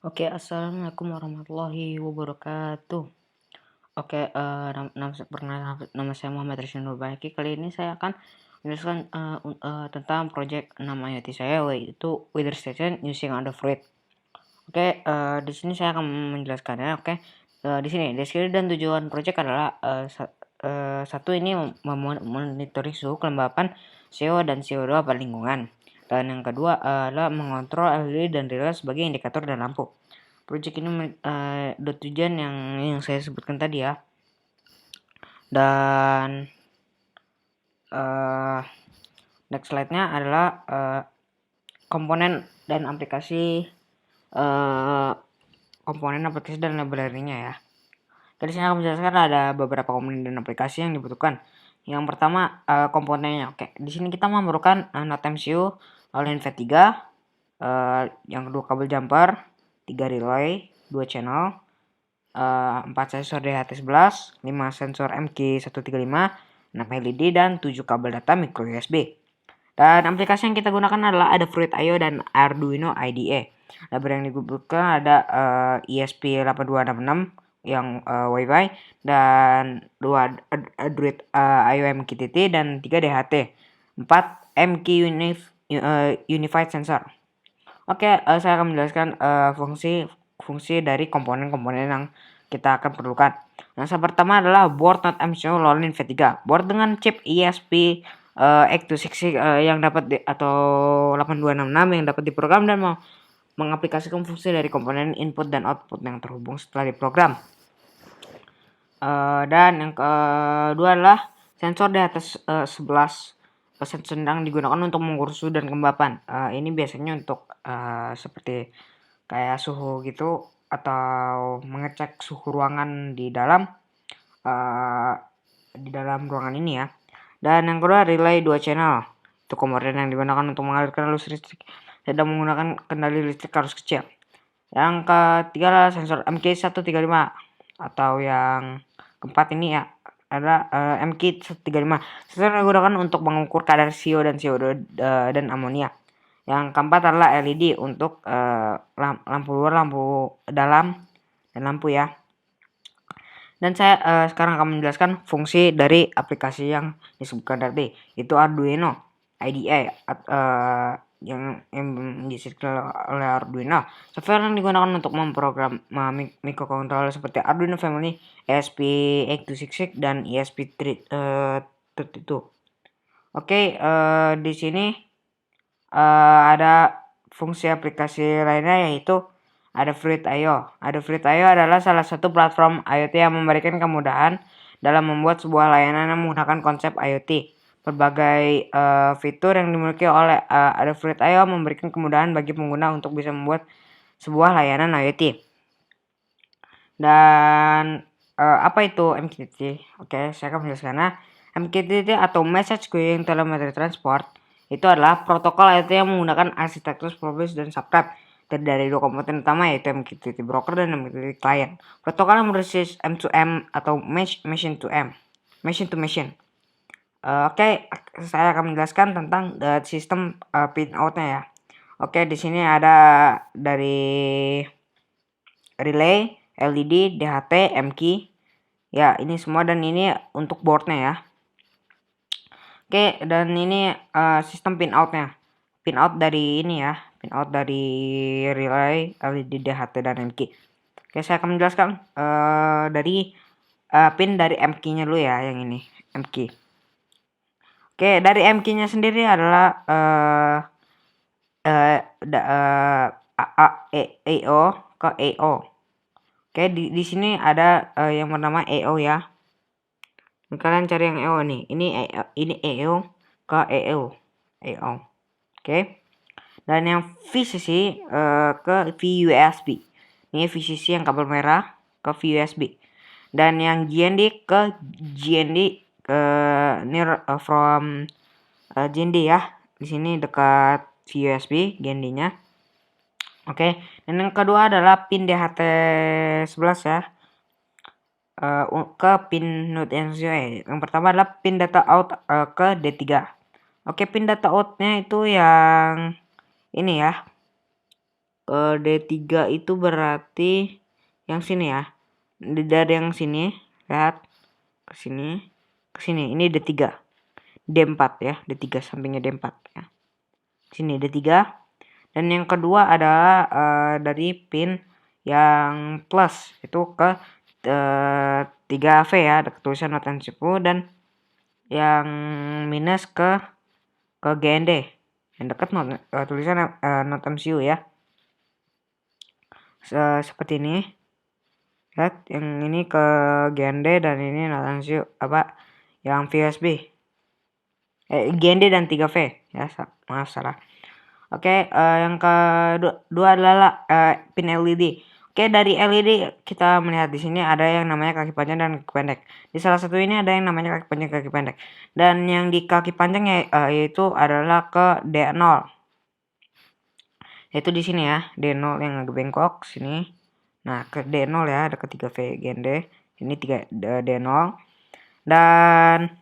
Oke, assalamualaikum warahmatullahi wabarakatuh. Oke, perkenalkan nama saya Muhammad Rizwan Nurbaki. Kali ini saya akan menjelaskan tentang proyek 6 IoT saya, yaitu Weather Station using Android. Oke, di sini saya akan menjelaskannya. Oke, di sini deskripsi dan tujuan proyek adalah satu ini monitoring suhu kelembapan CO dan CO2 pada lingkungan. Dan yang kedua adalah mengontrol LED dan relay sebagai indikator dan lampu. Project ini tujuan yang saya sebutkan tadi ya. Dan next slide-nya adalah komponen dan aplikasi dan library-nya ya. Dari sini aku menjelaskan ada beberapa komponen dan aplikasi yang dibutuhkan. Yang pertama komponennya. Oke, di sini kita memerlukan Node MCU, lalu NV3, yang kedua kabel jumper, 3 relay, 2 channel, 4 sensor DHT11, 5 sensor MK135, 6 LED, dan 7 kabel data micro USB. Dan aplikasi yang kita gunakan adalah ada Fruit.io dan Arduino IDE. Library yang dibutuhkan ada ESP8266 yang Wi-Fi, dan 2 Android IO MQTT, dan 3 DHT, 4 MQ Unified Sensor. Oke, saya akan menjelaskan fungsi dari komponen-komponen yang kita akan perlukan. Yang pertama adalah board Node MCU Lolin V3. Board dengan chip ESP X266 yang dapat atau 8266 yang dapat diprogram dan mengaplikasikan fungsi dari komponen input dan output yang terhubung setelah diprogram. Dan yang kedua adalah sensor di atas 11 sedang digunakan untuk mengukur suhu dan kelembapan. Ini biasanya untuk seperti kayak suhu gitu, atau mengecek suhu ruangan di dalam ruangan ini ya. Dan yang kedua relay 2 channel. Itu komponen yang digunakan untuk mengalirkan arus listrik tidak menggunakan kendali listrik arus kecil. Yang ketiga adalah sensor MK135, atau yang keempat ini ya adalah MK135. Sensor yang digunakan untuk mengukur kadar CO dan CO2 dan amonia. Yang keempat adalah LED untuk lampu luar, lampu dalam, dan lampu ya. Dan saya sekarang akan menjelaskan fungsi dari aplikasi yang disebutkan tadi, itu Arduino IDE yang disediakan oleh Arduino. Software yang digunakan untuk memprogram microcontroller seperti Arduino Family, ESP8266, dan ESP32. Oke, di sini ada fungsi aplikasi lainnya, yaitu ada Fruit.io. Ada Fruit.io adalah salah satu platform IoT yang memberikan kemudahan dalam membuat sebuah layanan yang menggunakan konsep IoT. Berbagai fitur yang dimiliki oleh ada Fruit.io memberikan kemudahan bagi pengguna untuk bisa membuat sebuah layanan IoT. Dan apa itu MQTT? Oke, saya akan menjelaskannya. MQTT atau Message Queuing Telemetry Transport itu adalah protokol IoT yang menggunakan arsitektur publish dan subscribe dari dua komponen utama, yaitu MQTT broker dan MQTT client. Protokol yang berbasis M2M atau machine to machine. Oke, saya akan menjelaskan tentang sistem pinout-nya ya. Oke, di sini ada dari relay, LED, DHT, MQ. Ya, ini semua, dan ini untuk boardnya ya. Oke, dan ini sistem pinout-nya. Pinout dari ini ya, pinout dari relay, LED, DHT, dan MQ. Oke, saya akan menjelaskan dari pin dari MQ-nya dulu ya, yang ini MQ. Oke, dari MQ-nya sendiri adalah EO ke EO. Oke, di sini ada yang bernama EO ya. Kalian cari yang EO nih. Ini EO ke EO. Oke. Dan yang VCC ke VUSB. Ini VCC yang kabel merah ke VUSB. Dan yang GND ke GND near from GND ya. Di sini dekat VUSB GND-nya. Oke. Dan yang kedua adalah pin DHT11 ya. Ke pin Node MCU. Yang pertama adalah pin data out ke D3. Oke, pin data out-nya itu yang ini ya, D3 itu berarti yang sini ya. Dari yang sini, lihat ke sini, ini D3. D4 ya, D3 sampingnya D4 ya. Sini D3. Dan yang kedua adalah dari pin yang plus itu ke 3V ya, ada tulisan not unsinkable, dan yang minus ke GND yang dekat tulisan not MCU ya. Seperti ini. Lihat, yang ini ke GND dan ini not MCU yang VSB. GND dan 3V ya, maaf salah. Oke, yang kedua adalah pin LED. Oke, dari LED kita melihat di sini ada yang namanya kaki panjang dan kaki pendek. Di salah satu ini ada yang namanya kaki panjang, kaki pendek. Dan yang di kaki panjang yaitu adalah ke D0. Yaitu di sini ya, D0 yang agak bengkok sini. Nah, ke D0 ya, ada ke 3V GND. Ini 3 D0. Dan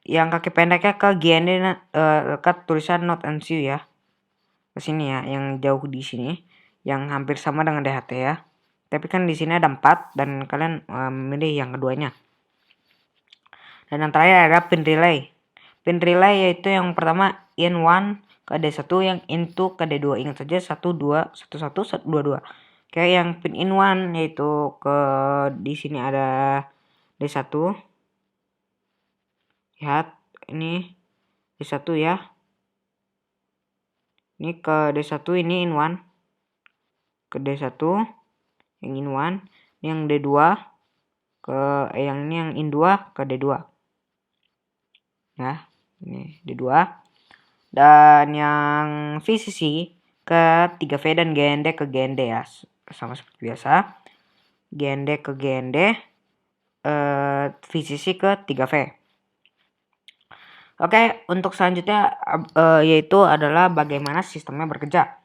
yang kaki pendeknya ke GND dekat tulisan not MCU ya. Ke sini ya, yang jauh di sini, yang hampir sama dengan DHT ya. Tapi kan di sini ada 4 dan kalian memilih yang keduanya. Dan yang terakhir ada pin relay. Pin relay yaitu yang pertama in1 ke D1, yang in2 ke D2. Ingat saja 1 2 1 1 2 2. Oke, yang pin in1 yaitu ke di sini ada D1. Lihat, ini D1 ya. Ini ke D1, ini in1 ke D1 yang in1, yang D2 ke yang ini yang in2 ke D2 ya, ini D2. Dan yang VCC ke 3V dan GND ke GND ya, sama seperti biasa. GND ke GND, VCC ke 3V. Oke, untuk selanjutnya yaitu adalah bagaimana sistemnya bekerja.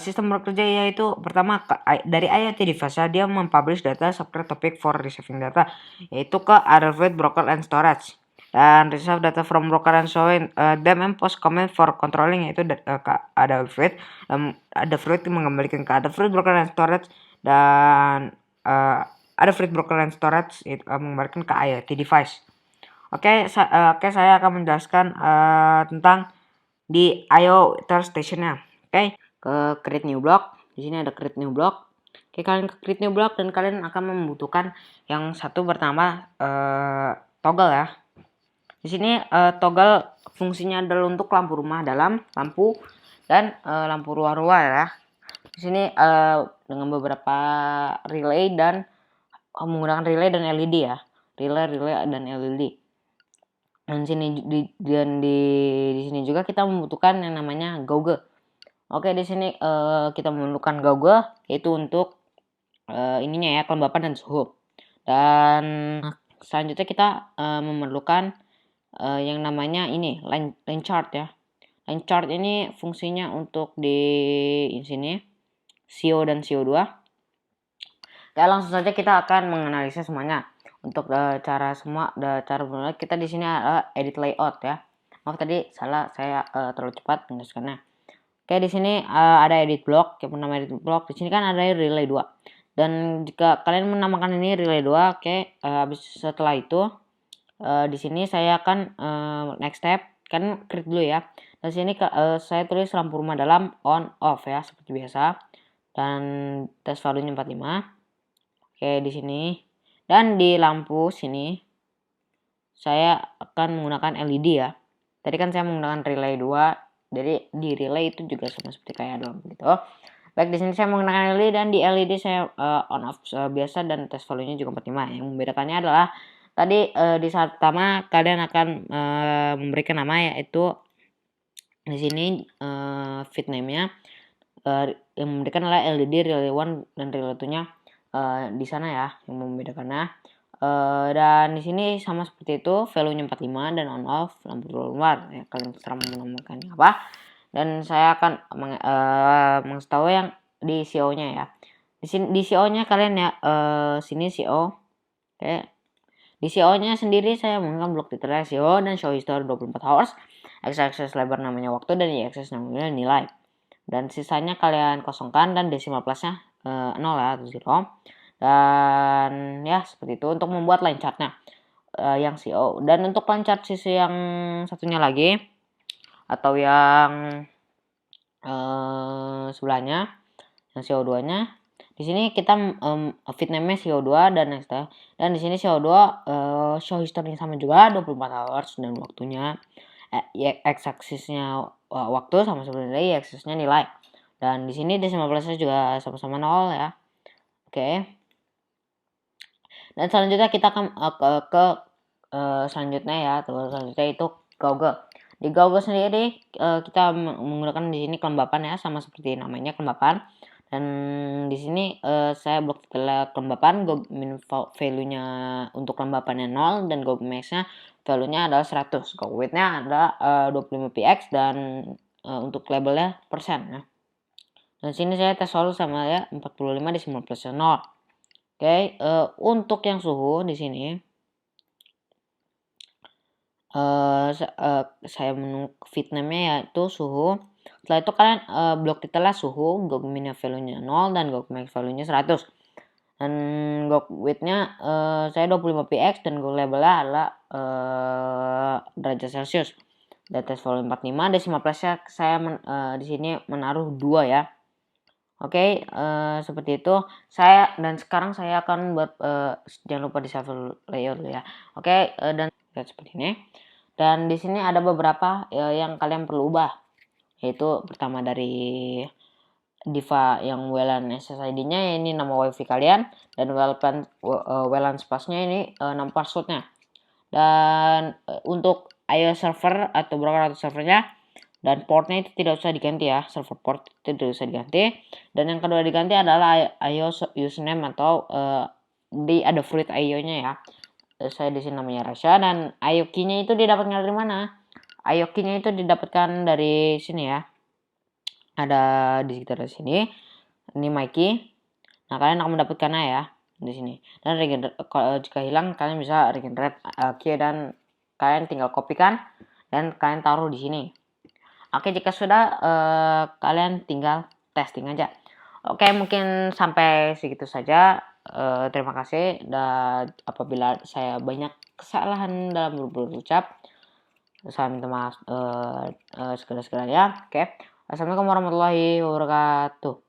Sistem bekerja yaitu pertama dari IoT device dia mempublish data subscribe topic for receiving data, yaitu ke Adafruit, broker and storage, dan receive data from broker and showing them and post comment for controlling, yaitu ke Adafruit. Adafruit mengembalikan ke Adafruit, broker and storage, dan Adafruit, broker and storage itu mengembalikan ke IoT device. Oke, saya akan menjelaskan tentang di IO Station-nya. Oke, ke create new block. Di sini ada create new block. Oke, kalian ke create new block dan kalian akan membutuhkan yang satu pertama toggle ya. Di sini toggle fungsinya adalah untuk lampu rumah dalam, lampu dan lampu luar ya. Di sini dengan beberapa relay dan menggunakan relay dan LED ya. Relay dan LED. Dan di sini juga kita membutuhkan yang namanya gauge. Oke, di sini kita memerlukan gauge yaitu untuk ininya ya, kelembapan dan suhu. Dan selanjutnya kita memerlukan yang namanya ini line chart ya. Line chart ini fungsinya untuk di sini CO dan CO2. Ya, langsung saja kita akan menganalisis semuanya. Untuk cara mulai kita di sini adalah edit layout ya. Maaf tadi salah, saya terlalu cepat menjelaskannya. Oke, di sini ada edit block, yang bernama edit block. Di sini kan ada relay 2. Dan jika kalian menamakan ini relay 2, oke, habis setelah itu di sini saya akan next step kan create dulu ya. Dan sini saya tulis lampu rumah dalam on off ya seperti biasa. Dan test value-nya 45. Oke, di sini. Dan di lampu sini saya akan menggunakan LED ya. Tadi kan saya menggunakan relay 2. Jadi di relay itu juga sama seperti kayak dalam gitu. Baik, di sini saya menggunakan LED dan di LED saya on off biasa dan test value-nya juga 45. Yang membedakannya adalah tadi di saat pertama kalian akan memberikan nama, yaitu di sini feed name-nya yang memberikan adalah LED relay 1 dan relay 2-nya di sana ya yang membedakannya. Dan di sini sama seperti itu, value-nya 45 dan on off lampu luar ya, kalian terserah menamakannya apa. Dan saya akan mengetahui yang di CO-nya ya. Di CO-nya kalian ya sini CO. Oke. Di CO-nya sendiri saya menggunakan blok detail CO dan show history 24 hours. X-axis lebar namanya waktu dan Y-axis namanya nilai. dan sisanya kalian kosongkan dan decimal plusnya 0 ya, atau 0. Dan ya seperti itu untuk membuat line chartnya yang CO. Dan untuk line chart sisi yang satunya lagi atau yang sebelahnya, yang CO2 nya di sini kita feed name-nya CO2 dan next ya. Dan di sini CO2 show history sama juga 24 hours dan waktunya x axisnya waktu sama seperti y axisnya nilai. Dan di sini decimal plusnya juga sama-sama 0 ya. Oke. Dan selanjutnya kita akan ke selanjutnya ya. Selanjutnya itu Google. Di Google sendiri kita menggunakan di sini kelembapan ya, sama seperti namanya kelembapan. Dan di sini saya blok detail kelembapan, min value-nya untuk kelembapannya 0 dan go max-nya value-nya adalah 100. Go width-nya adalah 25px dan untuk labelnya persen ya. Dan sini saya tes solo sama ya 45 decimal plus 0. Oke, untuk yang suhu di sini saya menunggu feed name-nya yaitu suhu. Setelah itu kalian blok detailnya suhu, go min value-nya 0 dan go max value-nya 100. Dan go width-nya saya 25px dan go labelnya adalah derajat Celcius. Dan test volume 45 decimal plus-nya saya di sini menaruh 2 ya. Oke, seperti itu. Dan sekarang saya akan buat jangan lupa di shuffle layout ya. Oke, dan seperti ini. Dan di sini ada beberapa yang kalian perlu ubah. Yaitu pertama dari Diva yang WLAN SSID-nya ini nama WiFi kalian, dan WLAN space-nya ini nama password-nya. Dan untuk IO server atau broker atau servernya dan portnya itu tidak usah diganti ya, server port itu tidak usah diganti. Dan yang kedua diganti adalah IO username atau ada fruit IO-nya ya. Saya di sini namanya Rasha, dan IO key-nya itu didapatkan dari mana? IO key-nya itu didapatkan dari sini ya. Ada di sekitar sini. Ini my key. Nah, kalian akan mendapatkannya ya di sini. Dan jika hilang kalian bisa regenerate key dan kalian tinggal kopikan dan kalian taruh di sini. Oke, jika sudah kalian tinggal testing aja. Oke, mungkin sampai segitu saja. Terima kasih, dan apabila saya banyak kesalahan dalam berucap, saya minta maaf segala-galanya. Oke. Assalamualaikum warahmatullahi wabarakatuh.